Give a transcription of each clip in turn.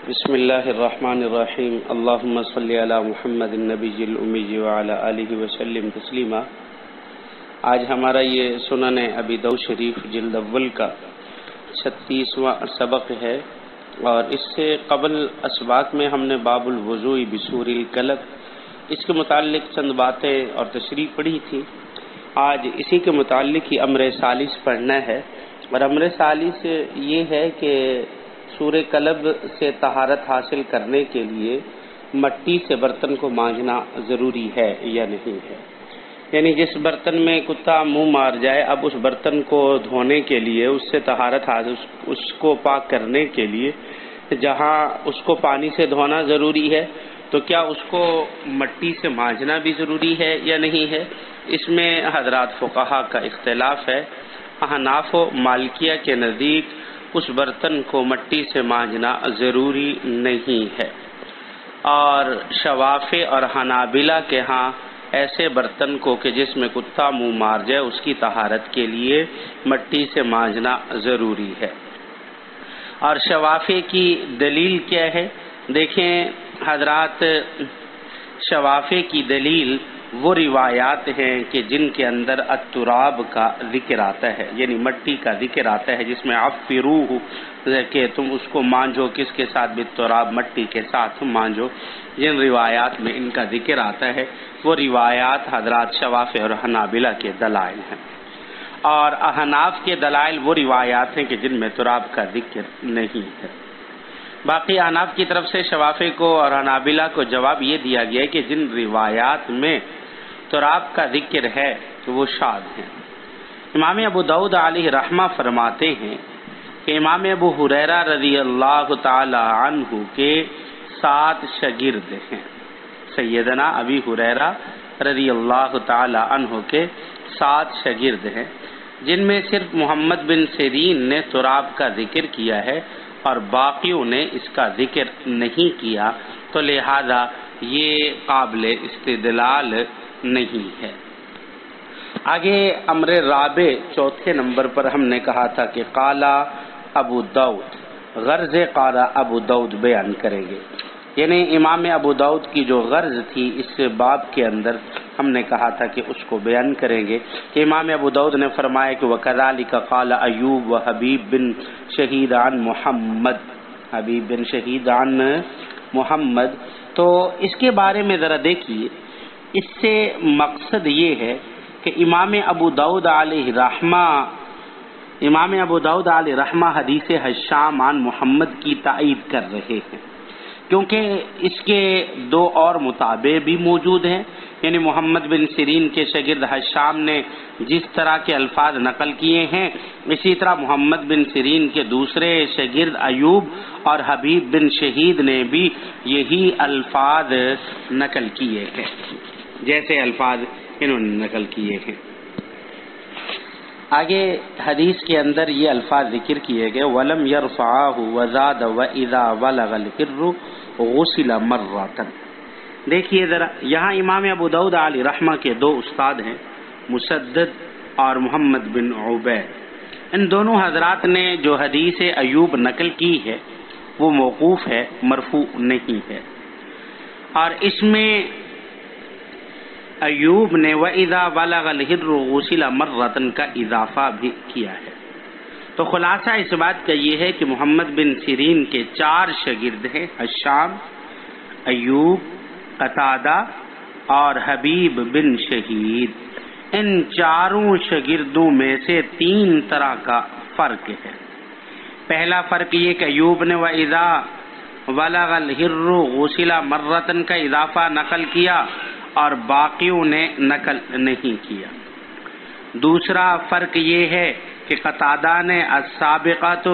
بسم اللہ الرحمن الرحیم اللہم صلی علی محمد النبی الامی وعلی آلہ وسلم تسلیما۔ آج ہمارا یہ سنن ابی داؤد شریف جلد اول کا 36واں سبق ہے، اور اس سے قبل اسباق میں ہم نے باب الوضوء بسور الکلب اس کے متعلق چند باتیں اور تشریح پڑھی تھی۔ آج اسی کے متعلق ہی امر ثالث پڑھنا ہے، اور امر ثالث یہ ہے کہ سور کلب سے طہارت حاصل کرنے کے لیے مٹی سے برتن کو مانجنا ضروری ہے یا نہیں ہے، یعنی جس برتن میں کتا منہ مار جائے، اب اس برتن کو دھونے کے لیے، اس سے طہارت حاصل، اس کو پاک کرنے کے لیے جہاں اس کو پانی سے دھونا ضروری ہے، تو کیا اس کو مٹی سے مانجنا بھی ضروری ہے یا نہیں ہے؟ اس میں حضرات فقہا کا اختلاف ہے۔ احناف و مالکیہ کے نزدیک اس برتن کو مٹی سے مانجنا ضروری نہیں ہے، اور شوافع اور حنابلہ کے ہاں ایسے برتن کو کہ جس میں کتا منہ مار جائے اس کی طہارت کے لیے مٹی سے مانجنا ضروری ہے۔ اور شوافع کی دلیل کیا ہے؟ دیکھیں حضرات، شوافع کی دلیل وہ روایات ہیں کہ جن کے اندر التراب کا ذکر آتا ہے، یعنی مٹی کا ذکر آتا ہے، جس میں عفروہ کہ تم اس کو مانجو، کس کے ساتھ؟ بالتراب، مٹی کے ساتھ مانجو۔ جن روایات میں ان کا ذکر آتا ہے وہ روایات حضرات شوافع اور حنابلہ کے دلائل ہیں، اور احناف کے دلائل وہ روایات ہیں کہ جن میں تراب کا ذکر نہیں ہے۔ باقی احناف کی طرف سے شوافع کو اور حنابلہ کو جواب یہ دیا گیا ہے کہ جن روایات میں تراب کا ذکر ہے تو وہ شاذ ہیں۔ امام ابو داؤد علیہ رحمہ فرماتے ہیں کہ امام ابو ہریرہ رضی اللہ تعالی عنہ کے 7 شاگرد ہیں، سیدنا ابی ہریرہ رضی اللہ تعالی عنہ کے 7 شاگرد ہیں، جن میں صرف محمد بن سیرین نے تراب کا ذکر کیا ہے اور باقیوں نے اس کا ذکر نہیں کیا، تو لہذا یہ قابل استدلال نہیں ہے۔ آگے امر رابع 4 نمبر پر ہم نے کہا تھا کہ قال ابو داؤد، غرض قال ابو داؤد بیان کریں گے، یعنی امام ابو داؤد کی جو غرض تھی اس باب کے اندر ہم نے کہا تھا کہ اس کو بیان کریں گے، کہ امام ابو داؤد نے فرمایا کہ وَكَذَلِكَ قَالَ ایوب وحبیب بن شہید عن محمد، حبیب بن شہید عن محمد۔ تو اس کے بارے میں ذرا دیکھیے، اس سے مقصد یہ ہے کہ امام ابو داؤد علیہ رحمہ حدیث حشام عن محمد کی تائید کر رہے ہیں، کیونکہ اس کے 2 اور متابع بھی موجود ہیں، یعنی محمد بن سیرین کے شاگرد حشام نے جس طرح کے الفاظ نقل کیے ہیں، اسی طرح محمد بن سیرین کے دوسرے شاگرد ایوب اور حبیب بن شہید نے بھی یہی الفاظ نقل کیے ہیں، جیسے الفاظ انہوں نے نقل کیے ہیں۔ آگے حدیث کے اندر یہ الفاظ ذکر کیے گئے، وَلَمْ يَرْفَعَاهُ وَزَادَ وَإِذَا بَلَغَ الْحِرُّ غُسِلَ مَرَّةً۔ دیکھیے ذرا، یہاں امام ابو داؤد علیہ رحمہ کے 2 استاد ہیں، مسدد اور محمد بن عبید۔ ان دونوں حضرات نے جو حدیث ایوب نقل کی ہے وہ موقوف ہے، مرفوع نہیں ہے، اور اس میں ایوب نے وَإِذَا بَلَغَ الْحِرُّ غُسِلَ مَرَّةً کا اضافہ بھی کیا ہے۔ تو خلاصہ اس بات کا یہ ہے کہ محمد بن سیرین کے 4 شاگرد ہیں، حشام، ایوب، قتادہ اور حبیب بن شہید۔ ان 4 شاگردوں میں سے 3 طرح کا فرق ہے۔ پہلا فرق یہ کہ ایوب نے وَإِذَا بَلَغَ الْحِرُّ غُسِلَ مَرَّةً کا اضافہ نقل کیا اور باقیوں نے نقل نہیں کیا۔ دوسرا فرق یہ ہے کہ قتادہ نے السابقات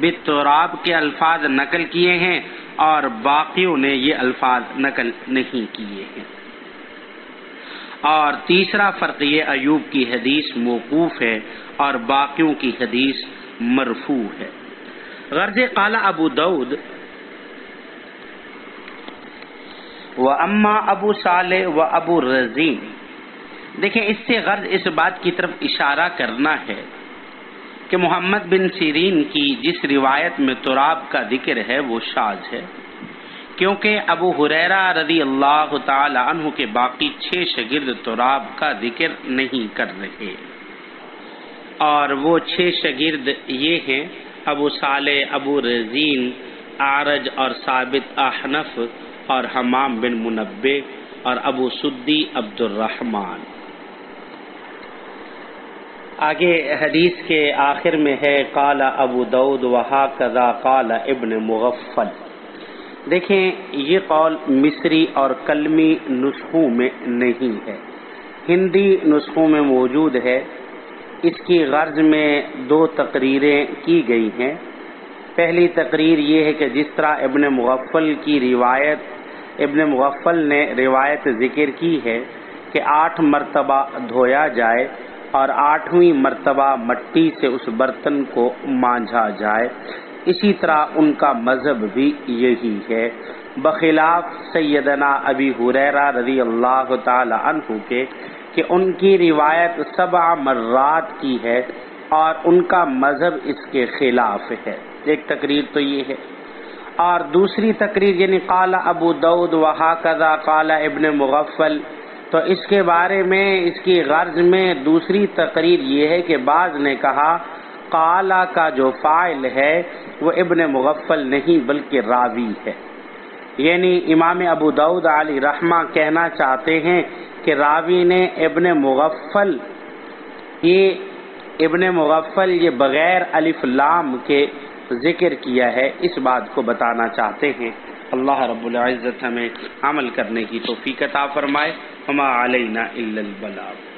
بالتراب کے الفاظ نقل کیے ہیں اور باقیوں نے یہ الفاظ نقل نہیں کیے ہیں۔ اور تیسرا فرق یہ ایوب کی حدیث موقوف ہے اور باقیوں کی حدیث مرفوع ہے۔ غرض قال ابو داؤد وَأَمَّا ابو صالح و ابو رزین، دیکھیں اس سے غرض اس بات کی طرف اشارہ کرنا ہے کہ محمد بن سیرین کی جس روایت میں تراب کا ذکر ہے وہ شاذ ہے، کیونکہ ابو ہریرہ رضی اللہ تعالی عنہ کے باقی 6 شاگرد تراب کا ذکر نہیں کر رہے، اور وہ 6 شاگرد یہ ہیں: ابو صالح، ابو رزین، اعرج اور ثابت احنف اور حمام بن منبہ اور ابو سدی عبد الرحمن۔ آگے حدیث کے آخر میں ہے قال ابو داؤد وہکذا قال ابن مغفل۔ دیکھیں یہ قول مصری اور کلمی نسخوں میں نہیں ہے، ہندی نسخوں میں موجود ہے۔ اس کی غرض میں 2 تقریریں کی گئی ہیں۔ پہلی تقریر یہ ہے کہ جس طرح ابن مغفل نے روایت ذکر کی ہے کہ 8 مرتبہ دھویا جائے اور 8ویں مرتبہ مٹی سے اس برتن کو مانجھا جائے، اسی طرح ان کا مذہب بھی یہی ہے، بخلاف سیدنا ابی ہریرہ رضی اللہ تعالی عنہ کے کہ ان کی روایت 7 مرات کی ہے اور ان کا مذہب اس کے خلاف ہے۔ ایک تقریر تو یہ ہے، اور دوسری تقریر یعنی قال ابو داؤد وہکذا قال ابن مغفل، تو اس کے بارے میں اس کی غرض میں دوسری تقریر یہ ہے کہ بعض نے کہا قالا کا جو فاعل ہے وہ ابن مغفل نہیں بلکہ راوی ہے، یعنی امام ابو داؤد علیہ رحمہ کہنا چاہتے ہیں کہ راوی نے ابن مغفل یہ بغیر الف لام کے ذکر کیا ہے، اس بات کو بتانا چاہتے ہیں۔ اللہ رب العزت ہمیں عمل کرنے کی توفیق عطا فرمائے۔ وما علینا الا البلاغ۔